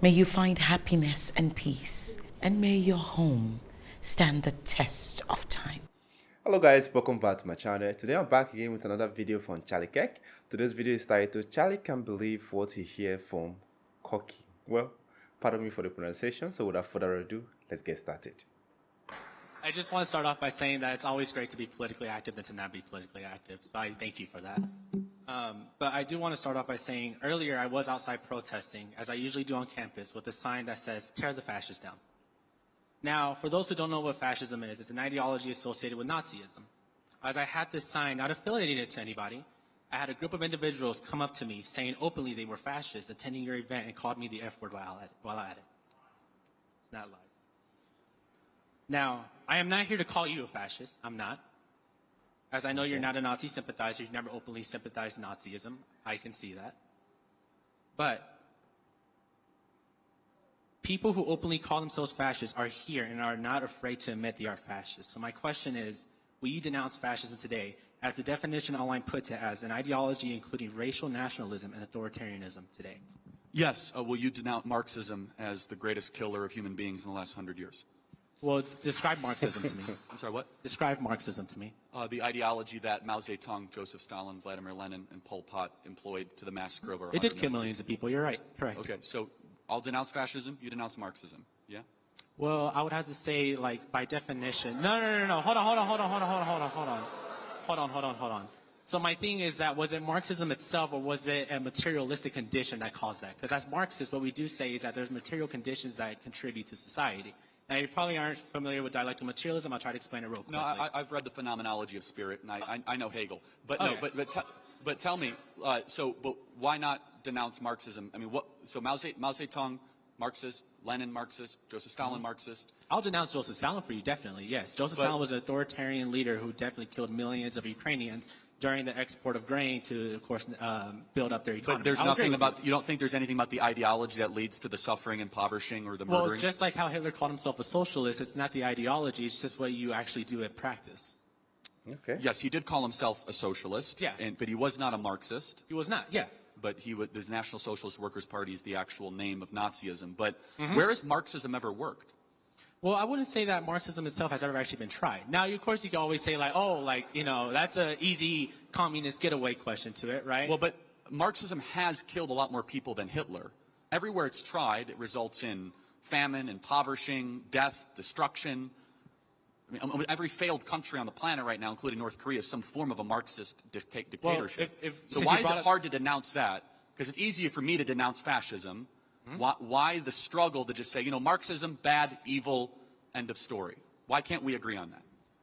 May you find happiness and peace, and may your home stand the test of time. Hello guys, welcome back to my channel. Today I'm back again with another video from Charlie Kirk. Today's video is titled, Charlie Can't Believe What He Hears from Cocky. Well, pardon me for the pronunciation, so without further ado, let's get started. I just want to start off by saying that it's always great to be politically active than to not be politically active, so I thank you for that. But I do want to start off by saying earlier I was outside protesting, as I usually do on campus, with a sign that says, "Tear the fascists down." Now, for those who don't know what fascism is, it's an ideology associated with Nazism. As I had this sign, not affiliated to anybody, I had a group of individuals come up to me saying openly they were fascists attending your event and called me the F word while at it. It's not lies. Now, I am not here to call you a fascist. I'm not. As I know you're not a Nazi sympathizer, you've never openly sympathized Nazism. I can see that. But people who openly call themselves fascists are here and are not afraid to admit they are fascists. So my question is, will you denounce fascism today, as the definition online puts it, as an ideology including racial nationalism and authoritarianism today? Yes. Will you denounce Marxism as the greatest killer of human beings in the last 100 years? Well, describe Marxism to me. I'm sorry, what? Describe Marxism to me. The ideology that Mao Zedong, Joseph Stalin, Vladimir Lenin, and Pol Pot employed to the massacre over 100 It did kill million. millions of people. You're right. Correct. Okay, so I'll denounce fascism, you denounce Marxism, yeah? Well, I would have to say, like, by definition. No. Hold on. So my thing is that, was it Marxism itself, or was it a materialistic condition that caused that? Because as Marxists, what we do say is that there's material conditions that contribute to society. Now, you probably aren't familiar with dialectical materialism. I'll try to explain it real quickly. No, I've read the Phenomenology of Spirit, and I know Hegel. But okay. no, but tell me, but why not denounce Marxism? I mean, so Mao Zedong, Marxist, Lenin, Marxist, Joseph Stalin, Marxist. I'll denounce Joseph Stalin for you, definitely, yes. Joseph Stalin was an authoritarian leader who definitely killed millions of Ukrainians during the export of grain to, of course, build up their economy. But there's nothing about, you don't think there's anything about the ideology that leads to the suffering, impoverishing, or the murdering? Well, just like how Hitler called himself a socialist, it's not the ideology, it's just what you actually do in practice. Okay. Yes, he did call himself a socialist, yeah. But he was not a Marxist. He was not, yeah. But the National Socialist Workers' Party is the actual name of Nazism. But where has Marxism ever worked? Well, I wouldn't say that Marxism itself has ever actually been tried. Now, of course, you can always say, like, oh, like, you know, that's an easy communist getaway question to it, right? Well, but Marxism has killed a lot more people than Hitler. Everywhere it's tried, it results in famine, impoverishing, death, destruction. I mean, every failed country on the planet right now, including North Korea, is some form of a Marxist dictatorship. Well, so why is it hard to denounce that? Because it's easier for me to denounce fascism. Why the struggle to just say, you know, Marxism, bad, evil, end of story? Why can't we agree on that?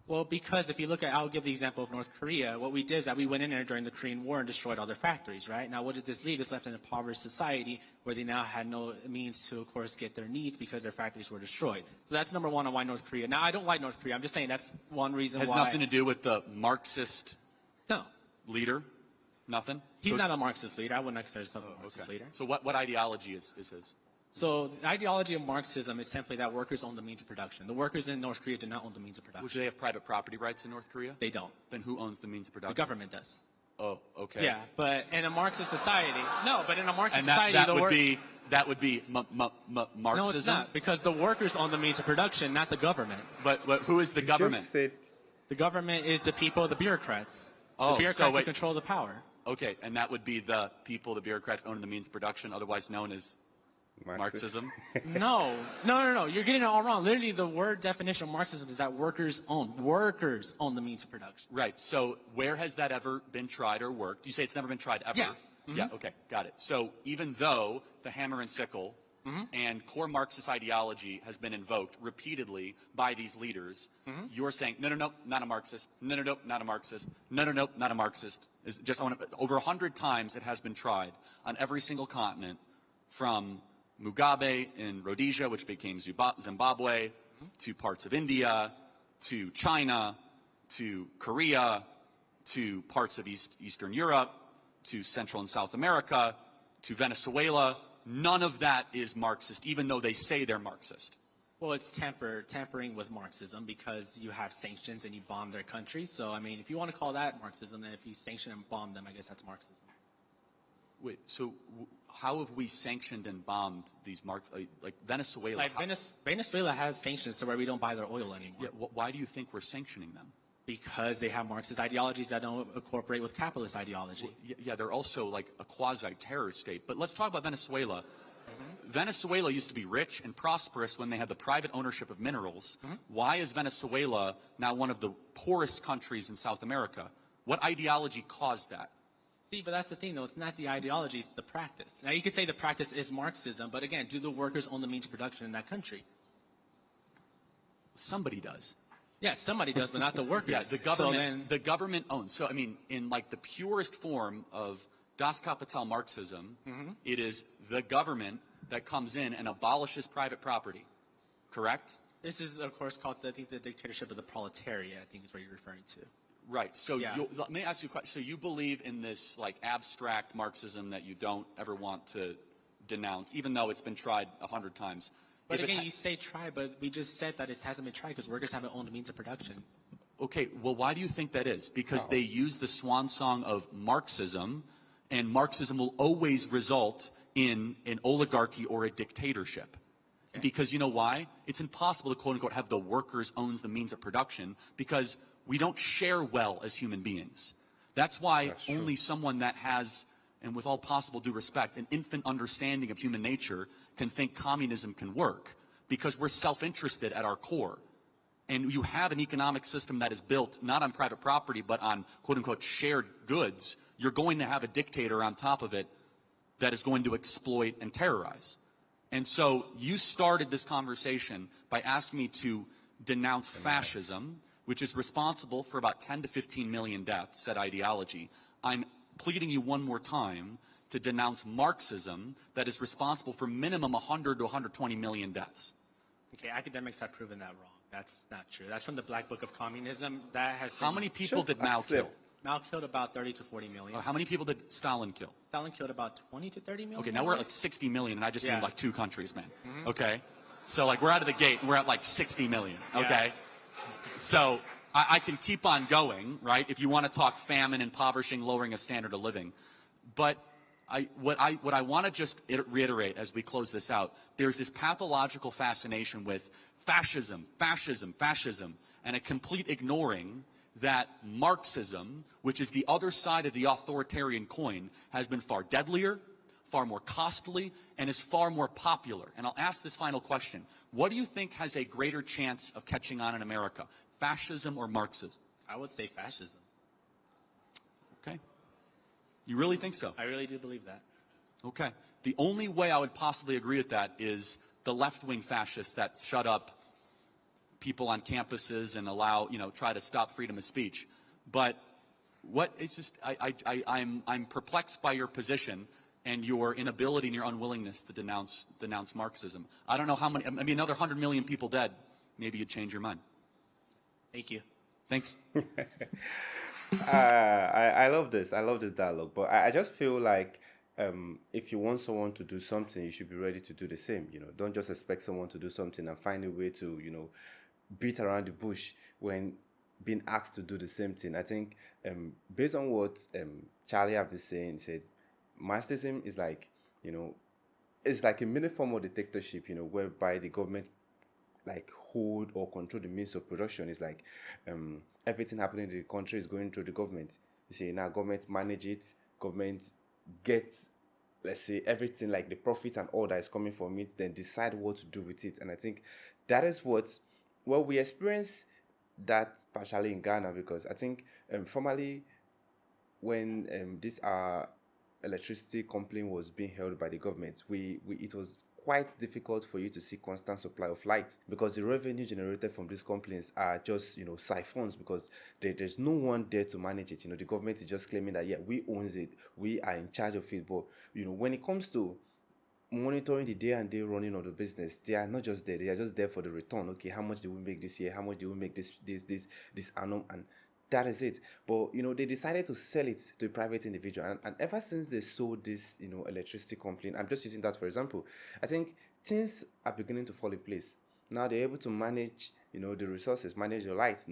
Well, because if you look at, I'll give the example of North Korea. What we did is that we went in there during the Korean War and destroyed all their factories, right? Now, what did this leave? This left an impoverished society where they now had no means to, of course, get their needs because their factories were destroyed. So that's number one on why North Korea. Now, I don't like North Korea. I'm just saying that's one reason why. Has nothing to do with the Marxist No. leader? Nothing? He's not a Marxist leader. I wouldn't consider himself a Marxist leader. So what ideology is his? So the ideology of Marxism is simply that workers own the means of production. The workers in North Korea do not own the means of production. Would they have private property rights in North Korea? They don't. Then who owns the means of production? The government does. Oh, okay. Yeah, but in a Marxist society, but in a Marxist and society, that would be Marxism. No, it's not, because the workers own the means of production, not the government. But who is the government? The government is the people, the bureaucrats. Oh, the bureaucrats who control the power. Okay, and that would be the people, the bureaucrats owning the means of production, otherwise known as Marxism? No. You're getting it all wrong. Literally, the word definition of Marxism is that workers own the means of production. Right. So where has that ever been tried or worked? You say it's never been tried ever? Yeah. Yeah, okay, got it. So even though the hammer and sickle and core Marxist ideology has been invoked repeatedly by these leaders, you're saying, no, not a Marxist. No, not a Marxist. No, not a Marxist. Over 100 times it has been tried on every single continent, from Mugabe in Rhodesia, which became Zimbabwe, to parts of India, to China, to Korea, to parts of Eastern Europe, to Central and South America, to Venezuela. None of that is Marxist, even though they say they're Marxist. Well, it's tampering with Marxism, because you have sanctions and you bomb their countries. So, I mean, if you want to call that Marxism, then if you sanction and bomb them, I guess that's Marxism. Wait, so how have we sanctioned and bombed these like Venezuela? Like Venezuela has sanctions to where we don't buy their oil anymore. Yeah, why do you think we're sanctioning them? Because they have Marxist ideologies that don't incorporate with capitalist ideology. Yeah, they're also like a quasi-terrorist state. But let's talk about Venezuela. Venezuela used to be rich and prosperous when they had the private ownership of minerals. Why is Venezuela now one of the poorest countries in South America? What ideology caused that? See, but that's the thing, though. It's not the ideology, it's the practice. Now, you could say the practice is Marxism, but again, do the workers own the means of production in that country? Somebody does. Yes, somebody does, but not the workers. Yeah, the government owns. So, I mean, in like the purest form of Das Kapital Marxism, it is the government that comes in and abolishes private property, correct? This is, of course, called, I think, the dictatorship of the proletariat, I think is what you're referring to. Right. So Yeah. let me ask you a question. So you believe in this like abstract Marxism that you don't ever want to denounce, even though it's been tried 100 times. But again, you say try, but we just said that it hasn't been tried because workers haven't owned the means of production. Okay, well, why do you think that is? Because they use the swan song of Marxism, and Marxism will always result in an oligarchy or a dictatorship. Okay. Because you know why? It's impossible to, quote-unquote, have the workers owns the means of production because we don't share well as human beings. That's why only someone that has, and with all possible due respect, an infant understanding of human nature can think communism can work, because we're self-interested at our core. And you have an economic system that is built not on private property, but on, quote-unquote, shared goods. You're going to have a dictator on top of it that is going to exploit and terrorize. And so you started this conversation by asking me to denounce fascism, which is responsible for about 10 to 15 million deaths, said ideology. I'm pleading you one more time to denounce Marxism, that is responsible for minimum 100 to 120 million deaths. Okay, academics have proven that wrong. That's not true. That's from the Black Book of Communism. That has How many people did Mao kill? Mao killed about 30 to 40 million. How many people did Stalin kill? Stalin killed about 20 to 30 million. Okay, now we're at like 60 million, and I just named like 2 countries, man. Okay? So, like, we're out of the gate, and we're at like 60 million, okay? Yeah. So I can keep on going, right, if you want to talk famine, impoverishing, lowering of standard of living. But what I want to just reiterate as we close this out, there's this pathological fascination with fascism, fascism, fascism, and a complete ignoring that Marxism, which is the other side of the authoritarian coin, has been far deadlier, far more costly, and is far more popular. And I'll ask this final question. What do you think has a greater chance of catching on in America, fascism or Marxism? I would say fascism. Okay. You really think so? I really do believe that. Okay. The only way I would possibly agree with that is the left-wing fascists that shut up people on campuses and allow, try to stop freedom of speech. But it's just, I'm perplexed by your position and your inability and your unwillingness to denounce Marxism. I don't know how many, another 100 million people dead, maybe you'd change your mind. Thank you. Thanks. I love this. I love this dialogue. But I just feel like if you want someone to do something, you should be ready to do the same. Don't just expect someone to do something and find a way to, beat around the bush when being asked to do the same thing. I think based on what Charlie have been saying, said Marxism is like, it's like a mini form of dictatorship, whereby the government like hold or control the means of production. It's like everything happening in the country is going through the government. You see, now government manage it, government gets, let's say, everything like the profit and all that is coming from it, then decide what to do with it. And I think that is what we experience that partially in Ghana, because I think formerly when this electricity complaint was being held by the government, it was quite difficult for you to see constant supply of light, because the revenue generated from these complaints are just siphons, because there's no one there to manage it. The government is just claiming that, yeah, we own it, we are in charge of it. But when it comes to monitoring the day and day running of the business, they are not just there, they are just there for the return. Okay, how much do we make this year, how much do we make this annum, and that is it. But they decided to sell it to a private individual, and ever since they sold this electricity complaint, I'm just using that for example, I think things are beginning to fall in place. Now they're able to manage the resources, manage the lights,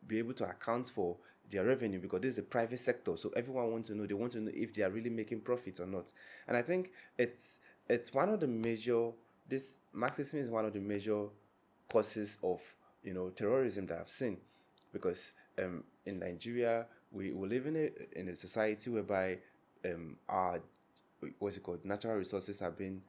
be able to account for their revenue, because this is a private sector. So everyone wants to know. They want to know if they are really making profits or not. And I think it's one of the major. This Marxism is one of the major causes of terrorism that I've seen, because in Nigeria we live in a society whereby our natural resources have been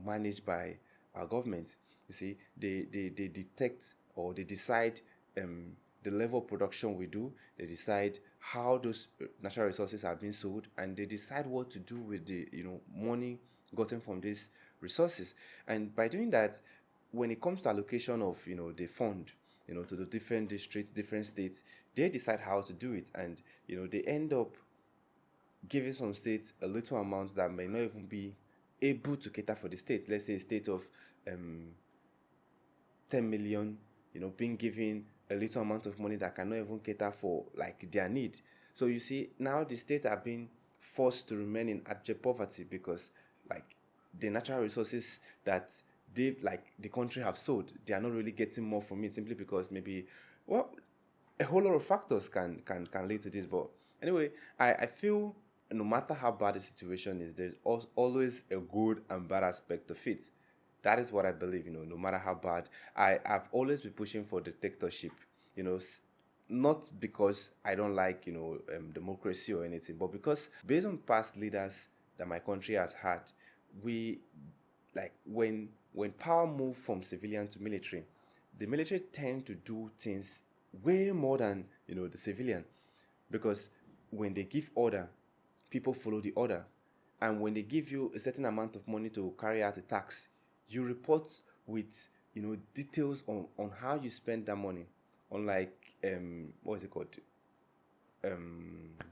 managed by our government. You see, they detect, or they decide the level of production we do. They decide how those natural resources are being sold, and they decide what to do with the money gotten from these resources. And by doing that, when it comes to allocation of the fund to the different districts, different states, they decide how to do it, and they end up giving some states a little amount that may not even be able to cater for the state. Let's say a state of 10 million, being given a little amount of money that cannot even cater for like their need. So you see, now the states are being forced to remain in abject poverty, because like the natural resources that they the country have sold, they are not really getting more from it, simply because maybe, well, a whole lot of factors can lead to this. But anyway, I feel no matter how bad the situation is, there's always a good and bad aspect of it. That is what I believe. No matter how bad, I've always been pushing for dictatorship. Not because I don't like democracy or anything, but because based on past leaders that my country has had, we when power moved from civilian to military, the military tend to do things way more than the civilian, because when they give order, people follow the order. And when they give you a certain amount of money to carry out a tax, you report with details on how you spend that money. Unlike what is it called,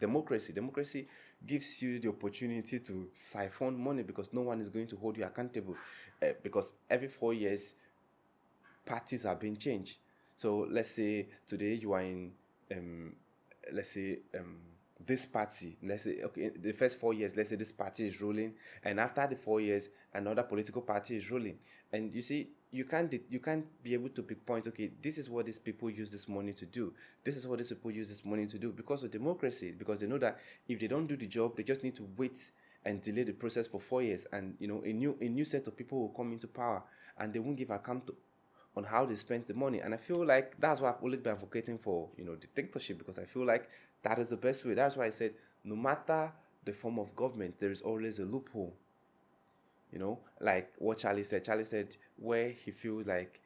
democracy gives you the opportunity to siphon money, because no one is going to hold you accountable, because every 4 years parties are being changed. So let's say today you are in this party. Let's say, okay, the first 4 years, let's say this party is ruling, and after the 4 years another political party is ruling. And you see, you can't be able to pinpoint, okay, this is what these people use this money to do, this is what these people use this money to do, because of democracy, because they know that if they don't do the job, they just need to wait and delay the process for 4 years, and a new set of people will come into power, and they won't give account on how they spend the money. And I feel like that's why I've always been advocating for dictatorship, because I feel like that is the best way. That's why I said no matter the form of government, there is always a loophole. Like what Charlie said. Charlie said where he feels like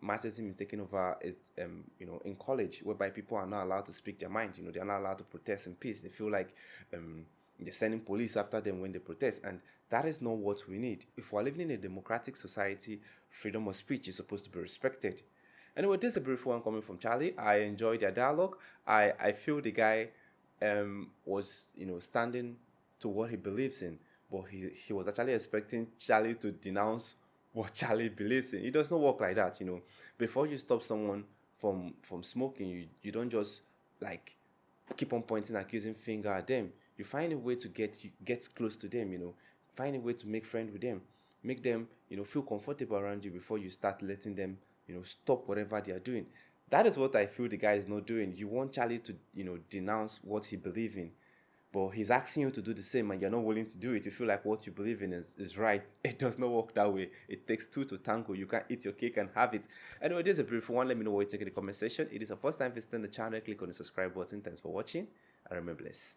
Marxism is taking over is in college, whereby people are not allowed to speak their mind. They are not allowed to protest in peace. They feel like they're sending police after them when they protest, and that is not what we need. If we're living in a democratic society, freedom of speech is supposed to be respected. Anyway, this is a brief one coming from Charlie. I enjoyed their dialogue. I feel the guy was standing to what he believes in, but he was actually expecting Charlie to denounce what Charlie believes in. It does not work like that. Before you stop someone from smoking, you don't just keep on pointing accusing finger at them. You find a way to get close to them. Find a way to make friends with them, make them feel comfortable around you before you start letting them stop whatever they are doing. That is what I feel the guy is not doing. You want Charlie to denounce what he believes in, but he's asking you to do the same, and you're not willing to do it. You feel like what you believe in is right. It does not work that way. It takes two to tango. You can't eat your cake and have it. Anyway, this is a brief one. Let me know what you think in the comment section. It is the first time visiting the channel. Click on the subscribe button. Thanks for watching, and remember bless.